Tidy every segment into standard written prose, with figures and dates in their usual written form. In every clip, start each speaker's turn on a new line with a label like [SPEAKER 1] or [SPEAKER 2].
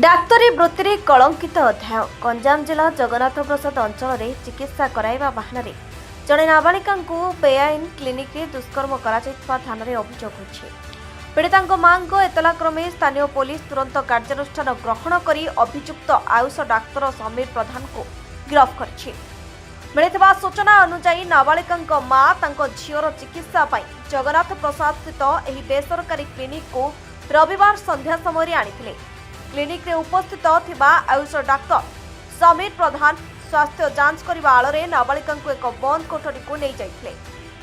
[SPEAKER 1] डाक्तरी वृत्ति कलंकित अध्याय गंजाम जिला जगन्नाथ प्रसाद अंचल में चिकित्सा कराइबा बहाना जड़े नाबालिका बेआईन क्लिनिक में दुष्कर्म थाना अभियोग होइछि। पीड़िता मां एतला क्रमे स्थानीय पुलिस तुरंत कार्यानुष्ठान ग्रहण कर अभियुक्त आयुष डाक्तर समीर प्रधान को गिरफ्त करिछि। मिलिथिबा सूचना अनुसार नाबालिका मां तांको झीवर चिकित्सा पाई जगन्नाथ प्रसाद स्थित एही बेसरकारी क्लिनिक को रविवार संध्या समय आनिथिले। क्लिनिक रे उपस्थित थिबा आयुष डाक्तर समीर प्रधान स्वास्थ्य जांच करने आड़े नाबालिका को एक बंद कोठरी को नहीं जाइथिले।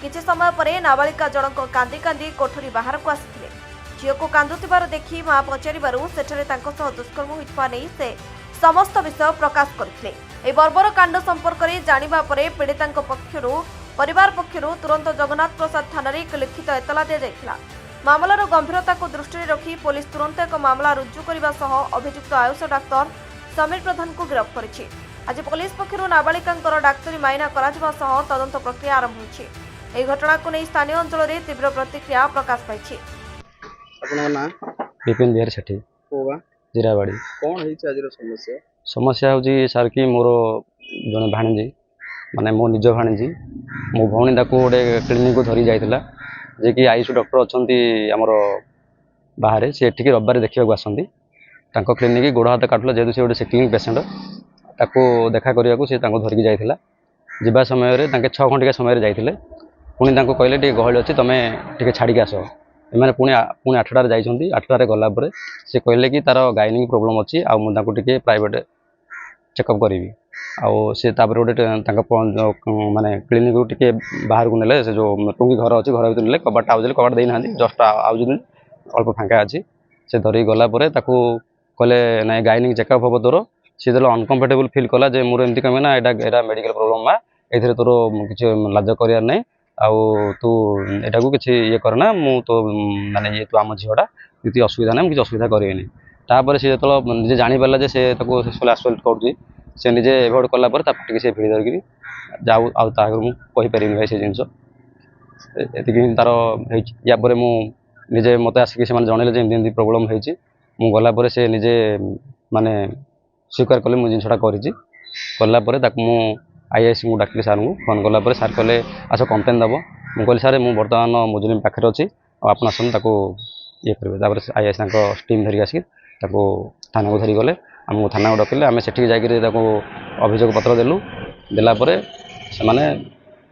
[SPEAKER 1] किछि समय पर नाबालिका जनक कांदी कांदी कोठरी बाहर को आसिथिले। झील को कांदुथिबार देखि मां पचारिबारु सेठरे तांको सह दुष्कर्म होइतबा नै से समस्त विषय प्रकाश करथिले। ए बर्बर कांड संपर्क में जानिबा परे पीड़ितांक पक्षरु परिवार पक्षरु तुरंत जगन्नाथ प्रसाद थाना एक लिखित एतला दिया जायथिला। मामलार गंभीरता को दृष्टि रखी पुलिस तुरंत एक मामला रुजु करने सह अभियुक्त आयुष डाक्तर समीर प्रधान को गिरफ्त करिछि। आज पुलिस पक्षरु नाबालिका डाक्तरी माइना कराजिबा सह तदंत प्रक्रिया आरंभ होइछि। एही घटना को नहीं स्थानीय अंचल में तीव्र प्रतिक्रिया प्रकाश पाइछि।
[SPEAKER 2] आपन ना
[SPEAKER 3] विपिन बिहार सेठी
[SPEAKER 2] होगा
[SPEAKER 3] जिरावाड़ी
[SPEAKER 2] कौन है आज समस्या
[SPEAKER 3] समस्या हूँ सार कि मोर जन भाणीजी माने मो निज भाणीजी मो भौणी गोटे क्लिनिक को धरी जाइला जे कि आयुष डॉक्टर अच्छा आमर बाहर सी एठिक रविवार देखा आसती क्लिनिक गोड़ हाथ काटुला जेहेतु से गोटे सिकलिंग पेसेंट ताको देखा करने को धरिकी जाइला। जावा समय 6 घंटिका समय जाइए पुणी कहले टे गहली अच्छी तुम टे छाड़ी आस एम पुणी 8टार जाइए 8टार गलापर से कहले कि तार गाइनिंग प्रोब्लेम अच्छी आगे प्राइवेट चेकअप करी सी गोटे माने क्लिनिक को टे बाहर को नेले से जो टुंगी घर अच्छी घर भर कबाट आउजले कबाट देना जस्ट आउजन अल्प फांका अच्छी से धरिक गलापर कहले ना गाइनिंग चेकअप हम तोर सी जो अनकम्फर्टेबल फिल कला जे मोर एमती कमे ना यहाँ मेडिकल प्रोब्लेम माँ ये तोर किसी लाज करार ना आउ तू एटा को किसी ये करना मु तो माने ये तू आम झीटा ये असुविधा ना किसी असुविधा करेनि तापर सी जो निजे जापारा जे से आसल्ट कर से निजे एभोड कलापर से भिड़ धरिकी जाऊ आईपारे भाई से जिन तार यापर मुझे मत आसिक से जनइले जमी प्रोब्लेम होती गलापर से निजे माने स्वीकार कले मुझे जिनसा कलापर आईआईसी को डाकिली सार को फोन कलापर सार कहले आस कम्प्लेन दब मुझे कहली सारे मुझे बर्तमान मुजरिम पाखे अच्छी आप ये करेंगे आईआईसी टीम धरिक आसिक थाना को धरिक गले आमको थाना को डकिले आम से अभियोग पत्र देलु देलापर से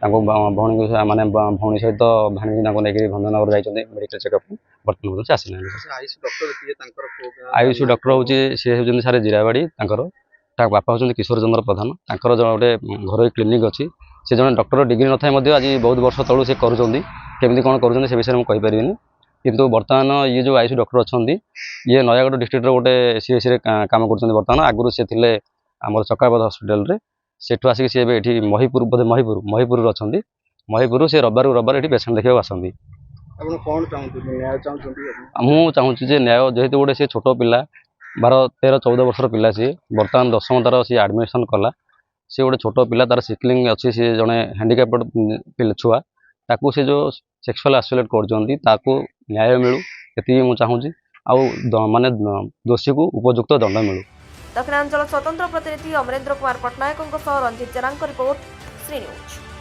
[SPEAKER 3] भौणी माने भौणी सहित भाणी नहीं भंजनगर जाइए मेडिकल चेकअप बर्तमान से आसी ना। आयुष डॉक्टर हूँ सी हूँ सारे जिरावाड़ी बापा हूँ किशोर चंद्र प्रधान गोटे घर क्लिनिक अच्छी से जन डॉक्टर डिग्री न था आज बहुत वर्ष तलू से करमती कौन कर विषय में कहीपरि किंतु बर्तमान ये जो आयुष डॉक्टर अच्छा ये नयागढ़ डिस्ट्रिक्ट गोटे सीएससी काम कर बर्तमान आगुरी से थे आम चकापद हस्पिटाल सेठू आसिक सी ये महिपुर बोधे महिपुर अच्छा महिपुर से रविवार ये पेसेंट देखा आसती मुझे चाहूँगी न्याय जेहेतु गोटे सी छोट पिला 12-13-14 वर्षर पिला सी बर्तमान 10th तार सी आडमिशन कला सी गोटे छोट पिला तार सिकलिंग अच्छी सी जड़े हैंडिकैप्ड छुआ ताकू से जो सेक्सुअल आसोलेट कर न्याय मिलू ये मुझे चाहूँगी माने दोषी को उपयुक्त दंड मिलू।
[SPEAKER 1] दक्षिणांचल स्वतंत्र प्रतिनिधि अमरेंद्र कुमार पट्टनायक रंजित जेना रिपोर्ट श्री न्यूज।